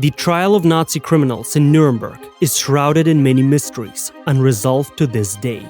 The trial of Nazi criminals in Nuremberg is shrouded in many mysteries, unresolved to this day.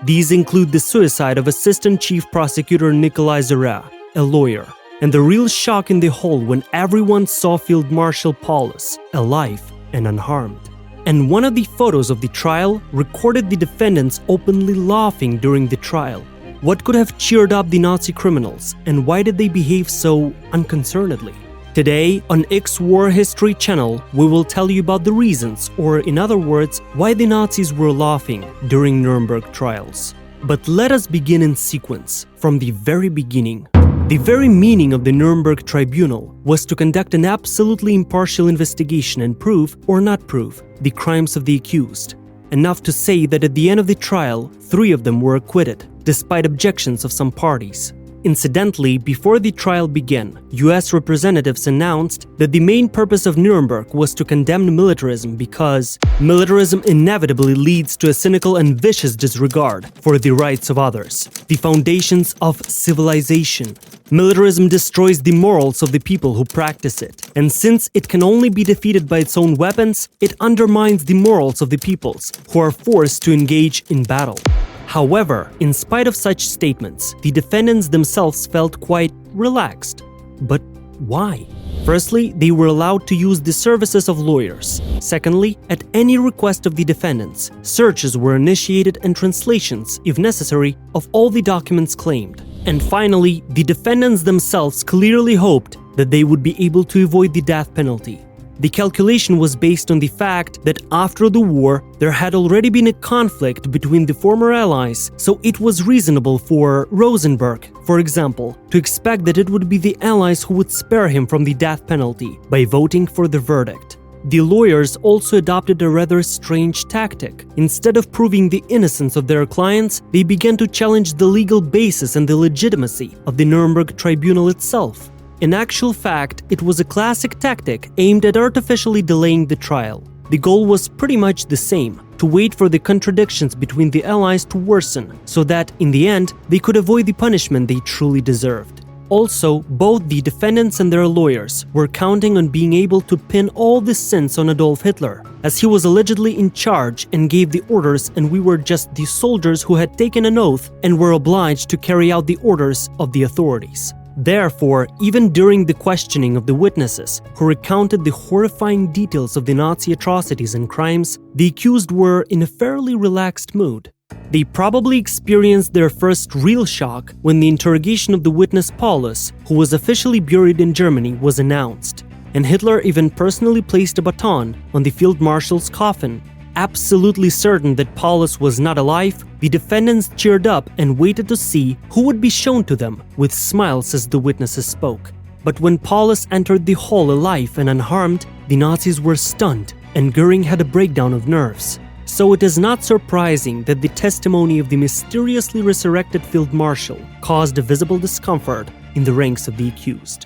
These include the suicide of Assistant Chief Prosecutor Nikolai Zera, a lawyer, and the real shock in the hall when everyone saw Field Marshal Paulus alive and unharmed. And one of the photos of the trial recorded the defendants openly laughing during the trial. What could have cheered up the Nazi criminals, and why did they behave so unconcernedly? Today, on X War History channel, we will tell you about the reasons, or in other words, why the Nazis were laughing during Nuremberg trials. But let us begin in sequence, from the very beginning. The very meaning of the Nuremberg Tribunal was to conduct an absolutely impartial investigation and prove, or not prove, the crimes of the accused. Enough to say that at the end of the trial, 3 of them were acquitted, despite objections of some parties. Incidentally, before the trial began, US representatives announced that the main purpose of Nuremberg was to condemn militarism because militarism inevitably leads to a cynical and vicious disregard for the rights of others, the foundations of civilization. Militarism destroys the morals of the people who practice it, and since it can only be defeated by its own weapons, it undermines the morals of the peoples who are forced to engage in battle. However, in spite of such statements, the defendants themselves felt quite relaxed. But why? Firstly, they were allowed to use the services of lawyers. Secondly, at any request of the defendants, searches were initiated and translations, if necessary, of all the documents claimed. And finally, the defendants themselves clearly hoped that they would be able to avoid the death penalty. The calculation was based on the fact that after the war, there had already been a conflict between the former allies, so it was reasonable for Rosenberg, for example, to expect that it would be the allies who would spare him from the death penalty by voting for the verdict. The lawyers also adopted a rather strange tactic. Instead of proving the innocence of their clients, they began to challenge the legal basis and the legitimacy of the Nuremberg Tribunal itself. In actual fact, it was a classic tactic aimed at artificially delaying the trial. The goal was pretty much the same: to wait for the contradictions between the allies to worsen, so that, in the end, they could avoid the punishment they truly deserved. Also, both the defendants and their lawyers were counting on being able to pin all the sins on Adolf Hitler, as he was allegedly in charge and gave the orders, and we were just the soldiers who had taken an oath and were obliged to carry out the orders of the authorities. Therefore, even during the questioning of the witnesses who recounted the horrifying details of the Nazi atrocities and crimes, the accused were in a fairly relaxed mood. They probably experienced their first real shock when the interrogation of the witness Paulus, who was officially buried in Germany, was announced, and Hitler even personally placed a baton on the field marshal's coffin. Absolutely certain that Paulus was not alive, the defendants cheered up and waited to see who would be shown to them, with smiles as the witnesses spoke. But when Paulus entered the hall alive and unharmed, the Nazis were stunned, and Goering had a breakdown of nerves. So it is not surprising that the testimony of the mysteriously resurrected field marshal caused a visible discomfort in the ranks of the accused.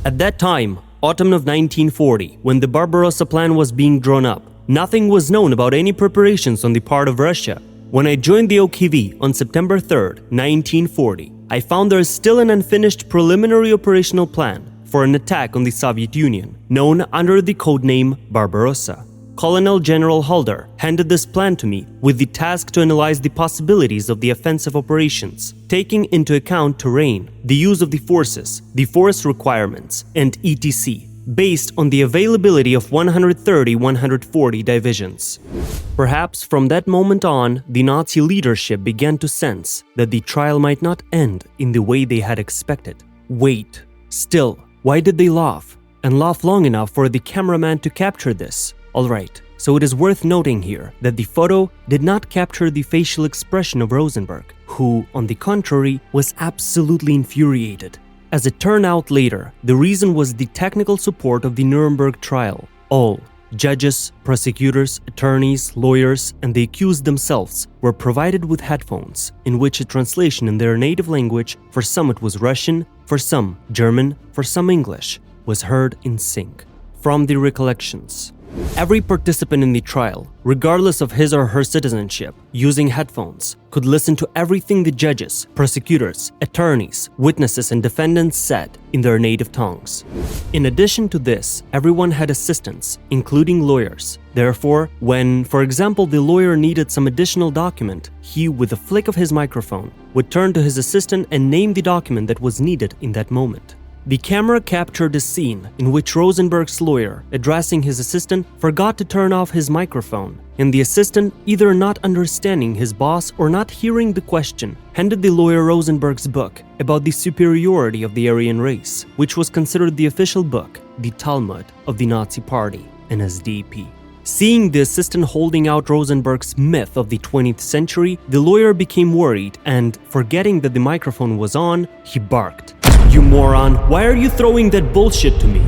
At that time, autumn of 1940, when the Barbarossa plan was being drawn up, nothing was known about any preparations on the part of Russia. When I joined the OKV on September 3, 1940, I found there is still an unfinished preliminary operational plan for an attack on the Soviet Union, known under the codename Barbarossa. Colonel General Halder handed this plan to me with the task to analyze the possibilities of the offensive operations, taking into account terrain, the use of the forces, the force requirements, and etc., based on the availability of 130-140 divisions. Perhaps from that moment on, the Nazi leadership began to sense that the trial might not end in the way they had expected. Wait, still, why did they laugh? And laugh long enough for the cameraman to capture this? Alright, so it is worth noting here that the photo did not capture the facial expression of Rosenberg, who, on the contrary, was absolutely infuriated. As it turned out later, the reason was the technical support of the Nuremberg trial. All judges, prosecutors, attorneys, lawyers, and the accused themselves were provided with headphones, in which a translation in their native language, for some it was Russian, for some German, for some English, was heard in sync. From the recollections. Every participant in the trial, regardless of his or her citizenship, using headphones, could listen to everything the judges, prosecutors, attorneys, witnesses, and defendants said in their native tongues. In addition to this, everyone had assistants, including lawyers. Therefore, when, for example, the lawyer needed some additional document, he, with a flick of his microphone, would turn to his assistant and name the document that was needed in that moment. The camera captured a scene in which Rosenberg's lawyer, addressing his assistant, forgot to turn off his microphone, and the assistant, either not understanding his boss or not hearing the question, handed the lawyer Rosenberg's book about the superiority of the Aryan race, which was considered the official book, the Talmud, of the Nazi Party, NSDAP. Seeing the assistant holding out Rosenberg's myth of the 20th century, the lawyer became worried and, forgetting that the microphone was on, he barked, "You moron, why are you throwing that bullshit to me?"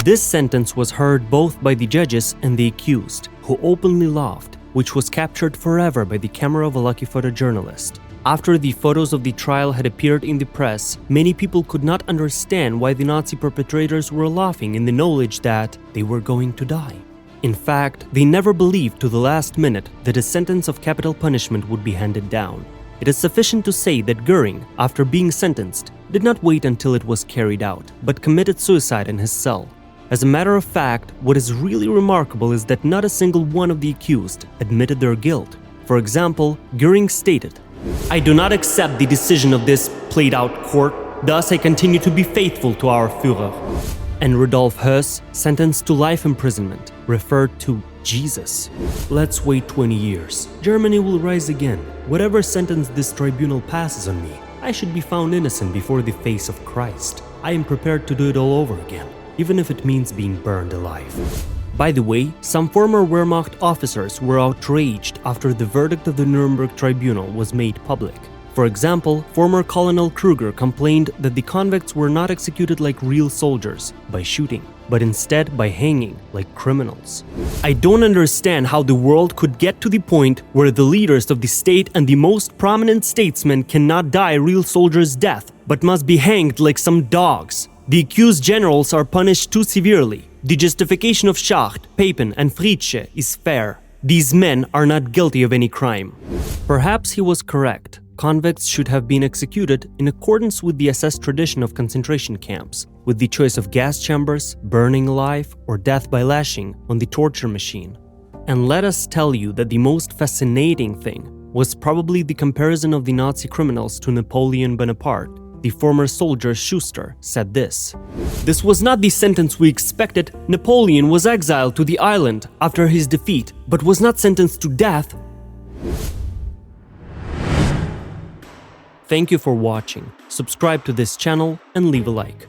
This sentence was heard both by the judges and the accused, who openly laughed, which was captured forever by the camera of a lucky photojournalist. After the photos of the trial had appeared in the press, many people could not understand why the Nazi perpetrators were laughing in the knowledge that they were going to die. In fact, they never believed to the last minute that a sentence of capital punishment would be handed down. It is sufficient to say that Göring, after being sentenced, did not wait until it was carried out, but committed suicide in his cell. As a matter of fact, what is really remarkable is that not a single one of the accused admitted their guilt. For example, Göring stated, "I do not accept the decision of this played-out court, thus I continue to be faithful to our Führer." And Rudolf Höss, sentenced to life imprisonment, referred to Jesus. "Let's wait 20 years. Germany will rise again. Whatever sentence this tribunal passes on me, I should be found innocent before the face of Christ. I am prepared to do it all over again, even if it means being burned alive." By the way, some former Wehrmacht officers were outraged after the verdict of the Nuremberg Tribunal was made public. For example, former Colonel Kruger complained that the convicts were not executed like real soldiers, by shooting, but instead by hanging, like criminals. I don't understand how the world could get to the point where the leaders of the state and the most prominent statesmen cannot die real soldiers' death, but must be hanged like some dogs. The accused generals are punished too severely. The justification of Schacht, Papen, and Fritzsche is fair. These men are not guilty of any crime. Perhaps he was correct. Convicts should have been executed in accordance with the SS tradition of concentration camps, with the choice of gas chambers, burning alive, or death by lashing on the torture machine. And let us tell you that the most fascinating thing was probably the comparison of the Nazi criminals to Napoleon Bonaparte. The former soldier Schuster said this: "This was not the sentence we expected. Napoleon was exiled to the island after his defeat, but was not sentenced to death." Thank you for watching. Subscribe to this channel and leave a like.